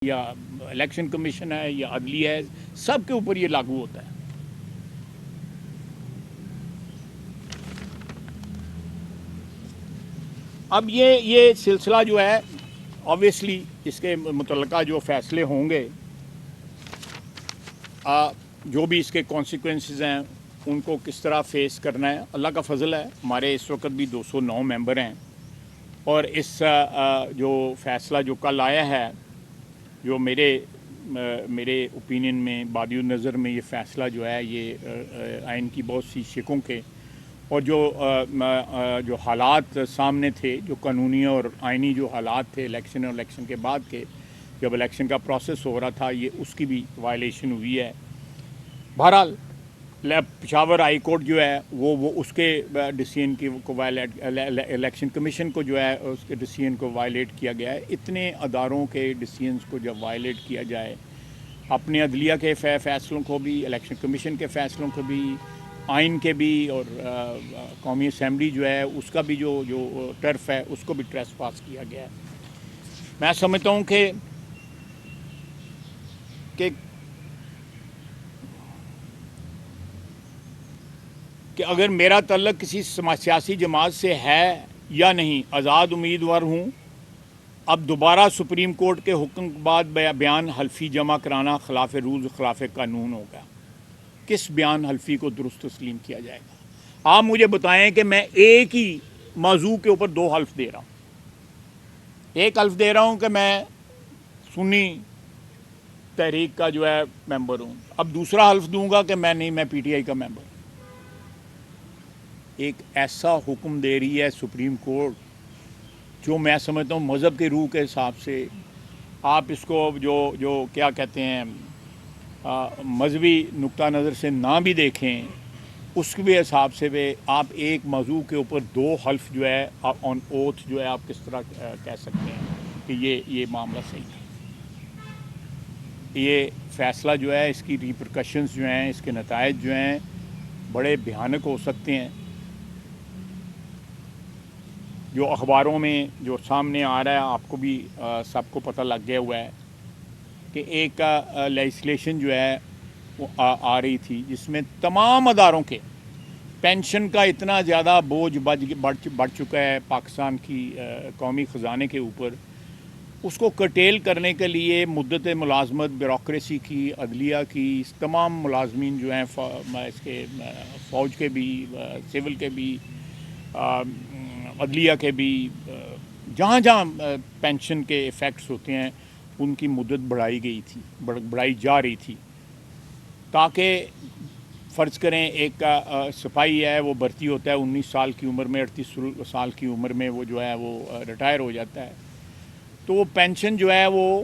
یا election commission ہے یا عدلیہ ہے، سب کے اوپر یہ لاگو ہوتا ہے۔ اب یہ سلسلہ جو ہے آبویسلی اس کے متعلقہ جو فیصلے ہوں گے، جو بھی اس کے کانسیکوینسز ہیں ان کو کس طرح فیس کرنا ہے، اللہ کا فضل ہے ہمارے اس وقت بھی 209 ممبر ہیں، اور اس جو فیصلہ جو کل آیا ہے، جو میرے اوپینین میں بادی النظر میں یہ فیصلہ جو ہے یہ آئین کی بہت سی شقوں کے اور جو حالات سامنے تھے، جو قانونی اور آئینی جو حالات تھے الیکشن اور الیکشن کے بعد کے، جب الیکشن کا پروسیس ہو رہا تھا، یہ اس کی بھی وائلیشن ہوئی ہے۔ بہرحال پشاور ہائی کورٹ جو ہے وہ اس کے ڈیسیژن کو وائلیٹ، الیکشن کمیشن کو جو ہے اس کے ڈیسیژن کو وائلیٹ کیا گیا ہے۔ اتنے اداروں کے ڈیسیژنس کو جب وائلیٹ کیا جائے، اپنے عدلیہ کے فیصلوں کو بھی، الیکشن کمیشن کے فیصلوں کو بھی، آئین کے بھی، اور قومی اسمبلی جو ہے اس کا بھی جو ٹرف ہے اس کو بھی ٹریس پاس کیا گیا ہے۔ میں سمجھتا ہوں کہ اگر میرا تعلق کسی سیاسی جماعت سے ہے یا نہیں، آزاد امیدوار ہوں۔ اب دوبارہ سپریم کورٹ کے حکم کے بعد بیان حلفی جمع کرانا خلاف روز خلاف قانون ہوگا۔ کس بیان حلفی کو درست تسلیم کیا جائے گا؟ آپ مجھے بتائیں کہ میں ایک ہی موضوع کے اوپر 2 حلف دے رہا ہوں۔ ایک حلف دے رہا ہوں کہ میں سنی تحریک کا جو ہے ممبر ہوں، اب دوسرا حلف دوں گا کہ میں نہیں، میں پی ٹی آئی کا ممبر ہوں۔ ایک ایسا حکم دے رہی ہے سپریم کورٹ جو میں سمجھتا ہوں مذہب کے روح کے حساب سے، آپ اس کو جو کیا کہتے ہیں مذہبی نقطہ نظر سے نہ بھی دیکھیں، اس کے بھی حساب سے بھی آپ ایک موضوع کے اوپر 2 حلف جو ہے آن اوتھ جو ہے آپ کس طرح کہہ سکتے ہیں کہ یہ معاملہ صحیح ہے۔ یہ فیصلہ جو ہے، اس کی ریپرکشنز جو ہیں، اس کے نتائج جو ہیں بڑے بھیانک ہو سکتے ہیں۔ جو اخباروں میں جو سامنے آ رہا ہے، آپ کو بھی سب کو پتہ لگ گیا ہوا ہے کہ ایک لیجسلیشن جو ہے وہ آ رہی تھی جس میں تمام اداروں کے پینشن کا اتنا زیادہ بوجھ بڑھ چکا ہے پاکستان کی قومی خزانے کے اوپر، اس کو کرٹیل کرنے کے لیے مدت ملازمت، بیوروکریسی کی، عدلیہ کی، تمام ملازمین جو ہیں اس کے فوج کے بھی، سول کے بھی، عدلیہ کے بھی، جہاں جہاں پینشن کے ایفیکٹس ہوتے ہیں ان کی مدت بڑھائی جا رہی تھی، تاکہ فرض کریں ایک سپاہی ہے، وہ بھرتی ہوتا ہے 19 سال کی عمر میں، 38 سال کی عمر میں وہ جو ہے وہ ریٹائر ہو جاتا ہے، تو وہ پینشن جو ہے وہ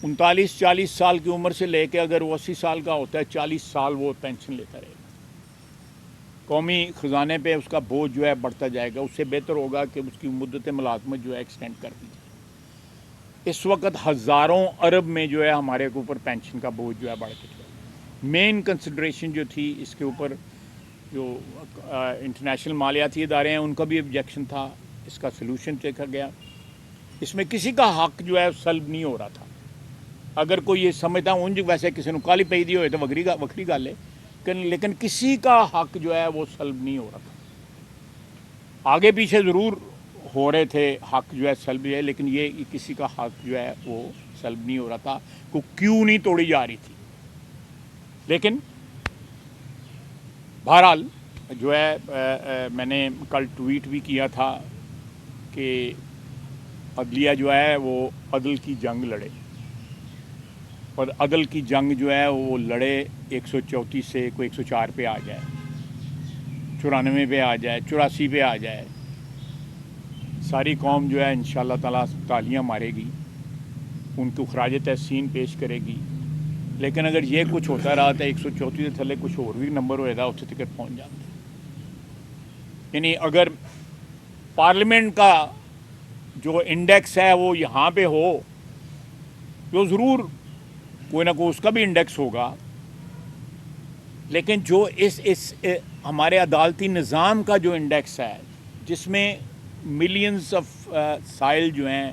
39-40 سال کی عمر سے لے کے اگر وہ 80 سال کا ہوتا ہے، 40 سال وہ پینشن لیتا رہے گا۔ قومی خزانے پہ اس کا بوجھ جو ہے بڑھتا جائے گا۔ اس سے بہتر ہوگا کہ اس کی مدت ملازمت جو ہے ایکسٹینڈ کر دی جائے۔ اس وقت ہزاروں ارب میں جو ہے ہمارے اوپر پینشن کا بوجھ جو ہے بڑھ کے چلا۔ مین کنسیڈریشن جو تھی اس کے اوپر، جو انٹرنیشنل مالیاتی ادارے ہیں ان کا بھی آبجیکشن تھا، اس کا سلوشن دیکھا گیا۔ اس میں کسی کا حق جو ہے سلب نہیں ہو رہا تھا۔ اگر کوئی یہ سمجھتا ہوں انج ویسے کسی نے کالی پی دی ہوئے تو وکری گل ہے، لیکن کسی کا حق جو ہے وہ سلب نہیں ہو رہا تھا۔ آگے پیچھے ضرور ہو رہے تھے حق جو ہے سلب ہے، لیکن یہ کسی کا حق جو ہے وہ سلب نہیں ہو رہا تھا، کو کیوں نہیں توڑی جا رہی تھی۔ لیکن بہرحال جو ہے میں نے کل ٹویٹ بھی کیا تھا کہ عدلیہ جو ہے وہ عدل کی جنگ لڑے، اور عدل کی جنگ جو ہے وہ لڑے 134 سے کوئی 104 پہ آ جائے، 94 پہ آ جائے، 84 پہ آ جائے، ساری قوم جو ہے انشاءاللہ تعالیٰ تالیاں مارے گی، ان کو خراج تحسین پیش کرے گی۔ لیکن اگر یہ کچھ ہوتا رہا تو 134 سے تھلے کچھ اور بھی نمبر ہوئے گا، اتنے تک پہنچ جاتے۔ یعنی اگر پارلیمنٹ کا جو انڈیکس ہے وہ یہاں پہ ہو تو ضرور کوئی نہ کوئی اس کا بھی انڈیکس ہوگا، لیکن جو اس ہمارے عدالتی نظام کا جو انڈیکس ہے، جس میں ملینز آف سائل جو ہیں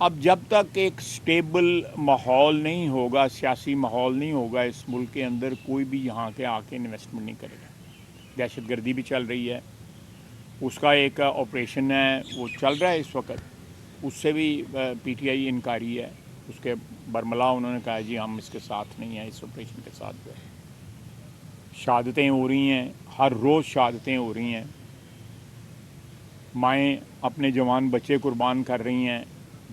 اب جب تک ایک سٹیبل ماحول نہیں ہوگا، سیاسی ماحول نہیں ہوگا اس ملک کے اندر، کوئی بھی یہاں کے آ کے انویسٹمنٹ نہیں کرے گا۔ دہشت گردی بھی چل رہی ہے، اس کا ایک آپریشن ہے وہ چل رہا ہے اس وقت، اس سے بھی پی ٹی آئی انکاری ہے، اس کے برملا انہوں نے کہا جی ہم اس کے ساتھ نہیں ہیں، اس آپریشن کے ساتھ جو ہے۔ شہادتیں ہو رہی ہیں، ہر روز شہادتیں ہو رہی ہیں، مائیں اپنے جوان بچے قربان کر رہی ہیں،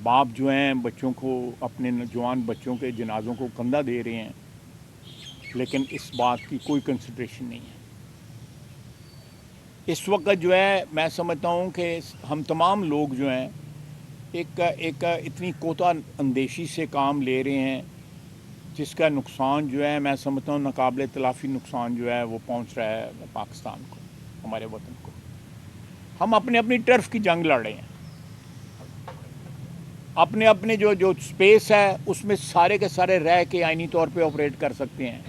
باپ جو ہیں بچوں کو، اپنے جوان بچوں کے جنازوں کو کندھا دے رہے ہیں، لیکن اس بات کی کوئی کنسیڈریشن نہیں ہے۔ اس وقت جو ہے میں سمجھتا ہوں کہ ہم تمام لوگ جو ہیں ایک اتنی کوتا اندیشی سے کام لے رہے ہیں جس کا نقصان جو ہے میں سمجھتا ہوں ناقابل تلافی نقصان جو ہے وہ پہنچ رہا ہے پاکستان کو، ہمارے وطن کو۔ ہم اپنی ٹرف کی جنگ لڑ رہے ہیں، اپنے جو سپیس ہے اس میں سارے کے سارے رہ کے آئینی طور پہ آپریٹ کر سکتے ہیں،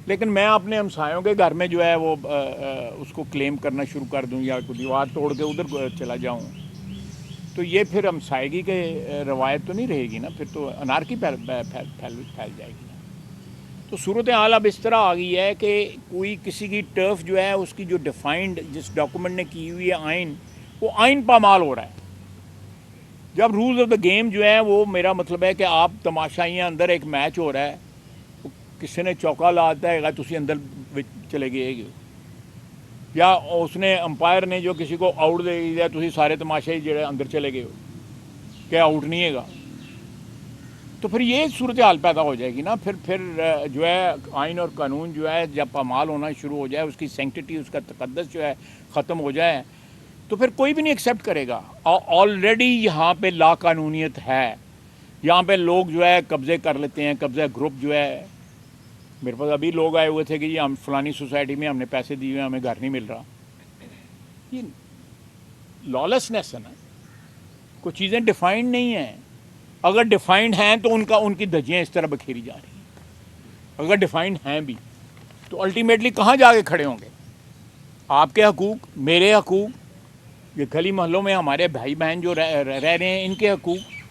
لیکن میں اپنے ہمسایوں کے گھر میں جو ہے وہ اس کو کلیم کرنا شروع کر دوں یا کوئی دیوار توڑ کے ادھر چلا جاؤں، تو یہ پھر ہمسائیگی کے روایت تو نہیں رہے گی نا، پھر تو انارکی پھیل جائے گی نا۔ تو صورتحال اب اس طرح آ گئی ہے کہ کوئی کسی کی ٹرف جو ہے اس کی جو ڈیفائنڈ جس ڈاکومنٹ نے کی ہوئی ہے آئین، وہ آئین پامال ہو رہا ہے۔ جب رولز آف دا گیم جو ہے وہ، میرا مطلب ہے کہ آپ تماشائیاں اندر ایک میچ ہو رہا ہے، کسی نے چوکا لاتا ہے تسی اندر چلے گئے گے، یا اس نے امپائر نے جو کسی کو آؤٹ دے دیا تسی سارے تماشائی جڑے اندر چلے گئے ہو کہ آؤٹ نہیں ہے گا، تو پھر یہ صورتحال پیدا ہو جائے گی نا۔ پھر جو ہے آئین اور قانون جو ہے جب پامال ہونا شروع ہو جائے، اس کی سینکٹیٹی، اس کا تقدس جو ہے ختم ہو جائے، تو پھر کوئی بھی نہیں ایکسیپٹ کرے گا۔ آلریڈی یہاں پہ لا قانونیت ہے، یہاں پہ لوگ جو ہے قبضے کر لیتے ہیں، قبضہ گروپ جو ہے۔ میرے پاس ابھی لوگ آئے ہوئے تھے کہ جی ہم فلانی سوسائٹی میں ہم نے پیسے دیے ہوئے، ہمیں گھر نہیں مل رہا۔ یہ لالیسنیس ہے نا، کوئی چیزیں ڈیفائنڈ نہیں ہیں، اگر ڈیفائنڈ ہیں تو ان کی دھجیاں اس طرح بکھیری جا رہی ہیں، اگر ڈیفائنڈ ہیں بھی تو الٹیمیٹلی کہاں جا کے کھڑے ہوں گے؟ آپ کے حقوق، میرے حقوق، یہ گلی محلوں میں ہمارے بھائی بہن جو رہ رہے ہیں ان کے حقوق،